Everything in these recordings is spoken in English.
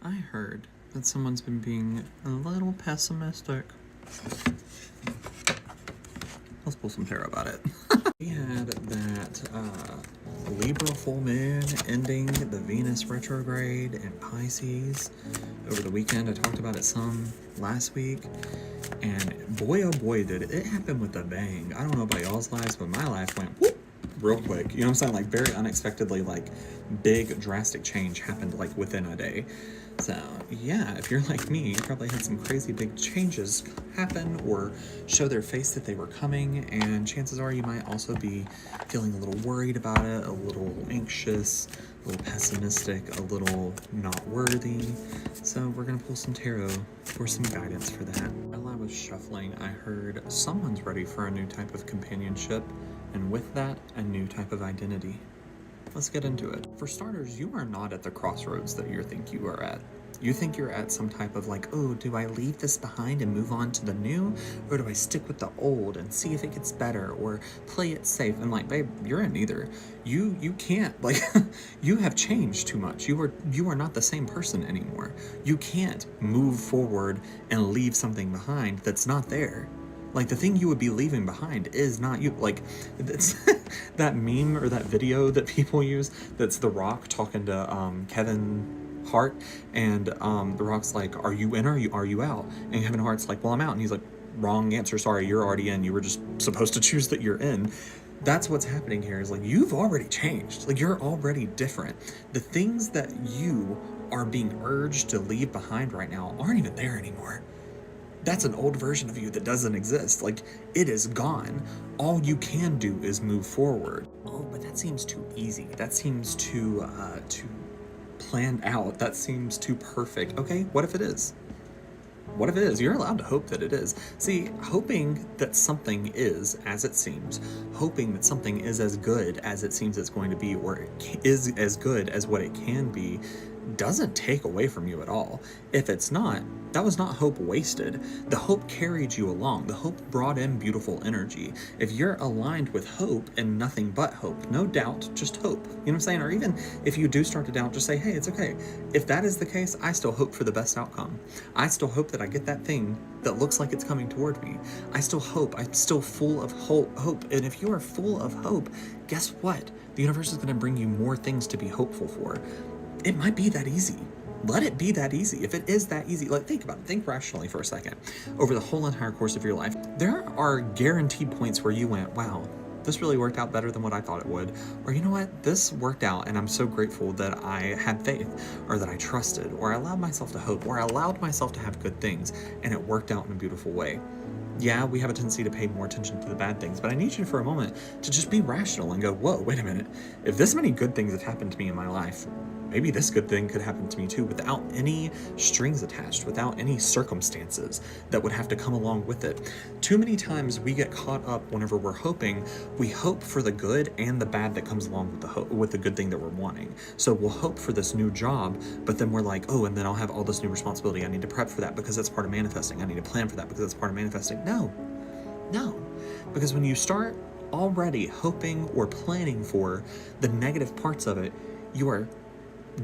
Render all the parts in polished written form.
I heard that someone's been being a little pessimistic. Let's pull some tarot about it. We had that Libra full moon ending the Venus retrograde in Pisces over the weekend. I talked about it some last week. And boy, oh boy, did it happen with a bang. I don't know about y'all's lives, but my life went whoop real quick. You know what I'm saying? Like very unexpectedly, like big drastic change happened like within a day. So yeah, if you're like me, you probably had some crazy big changes happen or show their face that they were coming, and chances are you might also be feeling a little worried about it, a little anxious, a little pessimistic, a little not worthy. So we're gonna pull some tarot for some guidance for that. While I was shuffling, I heard someone's ready for a new type of companionship, and with that, a new type of identity. Let's get into it. For starters, you are not at the crossroads that you think you are at. You think you're at some type of like, oh, do I leave this behind and move on to the new? Or do I stick with the old and see if it gets better or play it safe? And like, babe, you're in neither. You can't, like, you have changed too much. You are not the same person anymore. You can't move forward and leave something behind that's not there. Like, the thing you would be leaving behind is not you. Like, it's that meme or that video that people use that's The Rock talking to Kevin Hart, and The Rock's like, are you in or are you out? And Kevin Hart's like, well, I'm out. And he's like, wrong answer, sorry, you're already in. You were just supposed to choose that you're in. That's what's happening here, is like, you've already changed. Like, you're already different. The things that you are being urged to leave behind right now aren't even there anymore. That's an old version of you that doesn't exist. Like, it is gone. All you can do is move forward. Oh, but that seems too easy. That seems too planned out. That seems too perfect. Okay, what if it is? What if it is? You're allowed to hope that it is. See, hoping that something is as it seems, hoping that something is as good as it seems it's going to be, or is as good as what it can be, doesn't take away from you at all. If it's not, that was not hope wasted. The hope carried you along. The hope brought in beautiful energy. If you're aligned with hope and nothing but hope, no doubt, just hope. You know what I'm saying? Or even if you do start to doubt, just say, hey, it's okay. If that is the case, I still hope for the best outcome. I still hope that I get that thing that looks like it's coming toward me. I still hope. I'm still full of hope. And if you are full of hope, guess what? The universe is going to bring you more things to be hopeful for. It might be that easy. Let it be that easy. If it is that easy, like, think about it. Think rationally for a second. Over the whole entire course of your life, there are guaranteed points where you went, wow, this really worked out better than what I thought it would. Or, you know what, this worked out and I'm so grateful that I had faith, or that I trusted, or I allowed myself to hope, or I allowed myself to have good things and it worked out in a beautiful way. Yeah, we have a tendency to pay more attention to the bad things, but I need you for a moment to just be rational and go, whoa, wait a minute. If this many good things have happened to me in my life, maybe this good thing could happen to me too, without any strings attached, without any circumstances that would have to come along with it. Too many times we get caught up whenever we're hoping. We hope for the good and the bad that comes along with the good thing that we're wanting. So we'll hope for this new job, but then we're like, oh, and then I'll have all this new responsibility. I need to prep for that because that's part of manifesting. I need to plan for that because that's part of manifesting. No, because when you start already hoping or planning for the negative parts of it, you are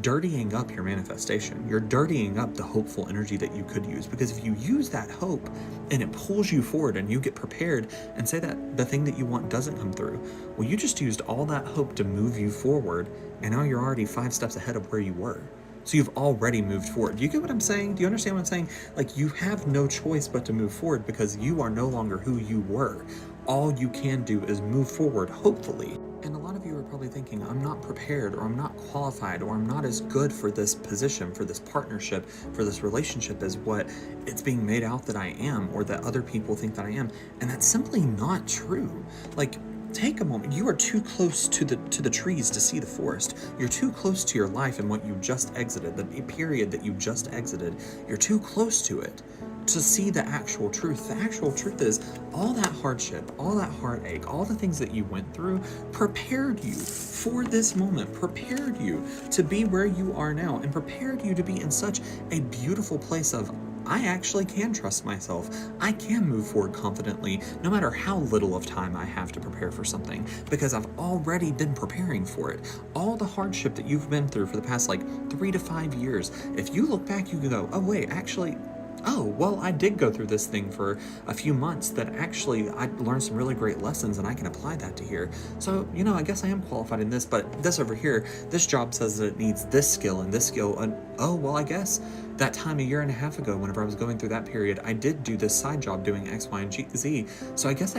dirtying up your manifestation. You're dirtying up the hopeful energy that you could use, because if you use that hope and it pulls you forward and you get prepared, and say that the thing that you want doesn't come through, well, you just used all that hope to move you forward, and now you're already 5 steps ahead of where you were. So you've already moved forward. Do you get what I'm saying? Do you understand what I'm saying? Like, you have no choice but to move forward, because you are no longer who you were. All you can do is move forward, hopefully. And a lot of you are probably thinking, I'm not prepared, or I'm not qualified, or I'm not as good for this position, for this partnership, for this relationship as what it's being made out that I am, or that other people think that I am. And that's simply not true. Like, take a moment. You are too close to the trees to see the forest. You're too close to your life and what you just exited, the period that you just exited. You're too close to it to see the actual truth. The actual truth is, all that hardship, all that heartache, all the things that you went through prepared you for this moment, prepared you to be where you are now, and prepared you to be in such a beautiful place of I actually can trust myself. I can move forward confidently no matter how little of time I have to prepare for something, because I've already been preparing for it. All the hardship that you've been through for the past like 3 to 5 years, if you look back, you can go, oh wait, actually, oh, well, I did go through this thing for a few months that actually I learned some really great lessons and I can apply that to here. So, I guess I am qualified in this, but this over here, this job says that it needs this skill and this skill. And oh, well, I guess that time a year and a half ago, whenever I was going through that period, I did do this side job doing X, Y, and Z. So I guess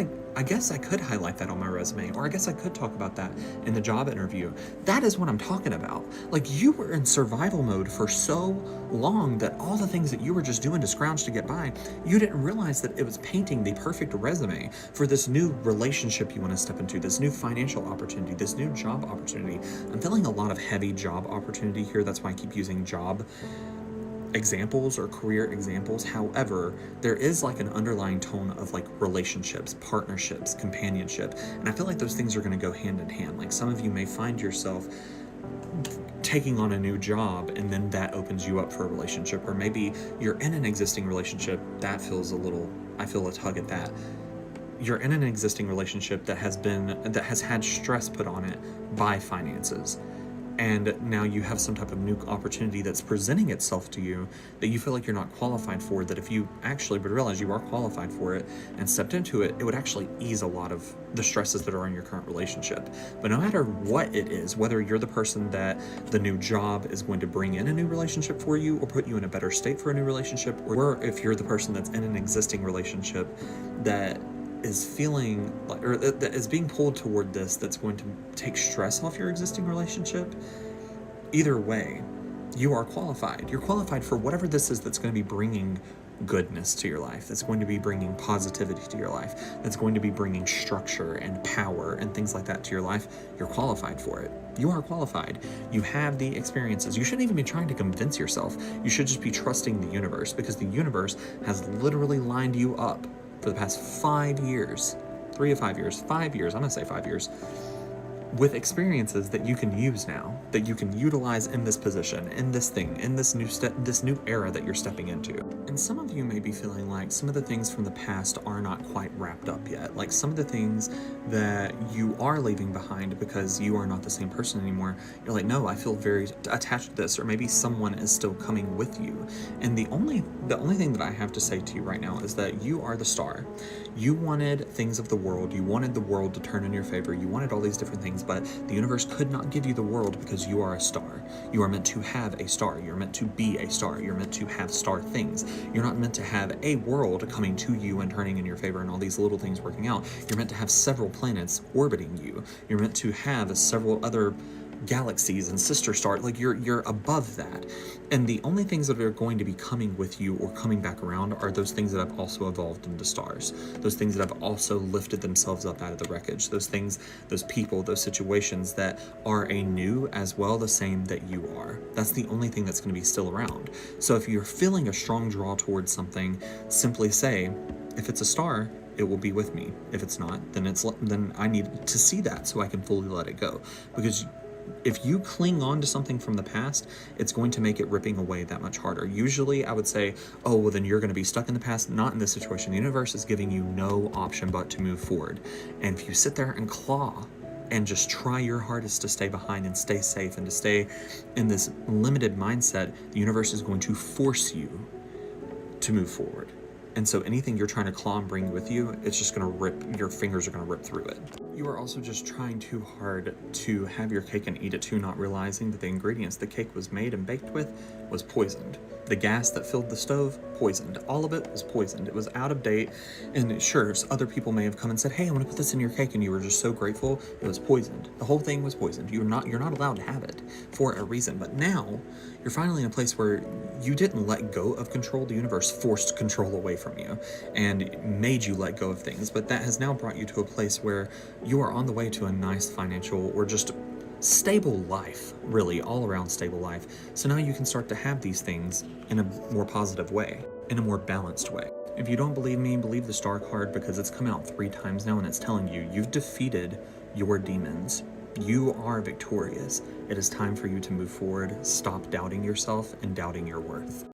I could highlight that on my resume, or I guess I could talk about that in the job interview. That is what I'm talking about. Like, you were in survival mode for so long that all the things that you were just doing to scrounge to get by, you didn't realize that it was painting the perfect resume for this new relationship you want to step into, this new financial opportunity, this new job opportunity. I'm feeling a lot of heavy job opportunity here. That's why I keep using job examples or career examples. However, there is like an underlying tone of like relationships, partnerships, companionship, and I feel like those things are going to go hand in hand. Like, some of you may find yourself taking on a new job and then that opens you up for a relationship, or maybe you're in an existing relationship that feels I feel a tug at that. You're in an existing relationship that has had stress put on it by finances, and now you have some type of new opportunity that's presenting itself to you that you feel like you're not qualified for, that if you actually would realize you are qualified for it and stepped into it, it would actually ease a lot of the stresses that are in your current relationship. But no matter what it is, whether you're the person that the new job is going to bring in a new relationship for you or put you in a better state for a new relationship, or if you're the person that's in an existing relationship that is feeling like, or that is being pulled toward this, that's going to take stress off your existing relationship, either way, you are qualified. You're qualified for whatever this is that's going to be bringing goodness to your life, that's going to be bringing positivity to your life, that's going to be bringing structure and power and things like that to your life. You're qualified for it. You are qualified. You have the experiences. You shouldn't even be trying to convince yourself. You should just be trusting the universe, because the universe has literally lined you up for the past 5 years, 3 to 5 years, 5 years, I'm gonna say 5 years, with experiences that you can use now, that you can utilize in this position, in this thing, in this new era that you're stepping into. And some of you may be feeling like some of the things from the past are not quite wrapped up yet. Like, some of the things that you are leaving behind because you are not the same person anymore. You're like, no, I feel very attached to this, or maybe someone is still coming with you. And the only thing that I have to say to you right now is that you are the star. You wanted things of the world. You wanted the world to turn in your favor. You wanted all these different things, but the universe could not give you the world because you are a star. You are meant to have a star. You're meant to be a star. You're meant to have star things. You're not meant to have a world coming to you and turning in your favor and all these little things working out. You're meant to have several planets orbiting you. You're meant to have several other galaxies and sister stars. Like, you're above that, and the only things that are going to be coming with you or coming back around are those things that have also evolved into stars, those things that have also lifted themselves up out of the wreckage, those things, those people, those situations that are anew as well, the same that you are. That's the only thing that's going to be still around. So if you're feeling a strong draw towards something, simply say, if it's a star, it will be with me. If it's not, then I need to see that so I can fully let it go. Because if you cling on to something from the past, it's going to make it ripping away that much harder. Usually I would say, oh, well, then you're going to be stuck in the past. Not in this situation. The universe is giving you no option but to move forward. And if you sit there and claw and just try your hardest to stay behind and stay safe and to stay in this limited mindset, the universe is going to force you to move forward. And so anything you're trying to claw and bring with you, it's just going to rip, your fingers are going to rip through it. You are also just trying too hard to have your cake and eat it too, not realizing that the ingredients the cake was made and baked with was poisoned. The gas that filled the stove, poisoned. All of it was poisoned. It was out of date. And sure, other people may have come and said, hey, I want to put this in your cake, and you were just so grateful. It was poisoned. The whole thing was poisoned. You're not allowed to have it for a reason. But now you're finally in a place where you didn't let go of control. The universe forced control away from you and made you let go of things. But that has now brought you to a place where you are on the way to a nice financial or just stable life, really, all around stable life. So now you can start to have these things in a more positive way, in a more balanced way. If you don't believe me, believe the star card, because it's come out 3 times now and it's telling you you've defeated your demons. You are victorious. It is time for you to move forward. Stop doubting yourself and doubting your worth.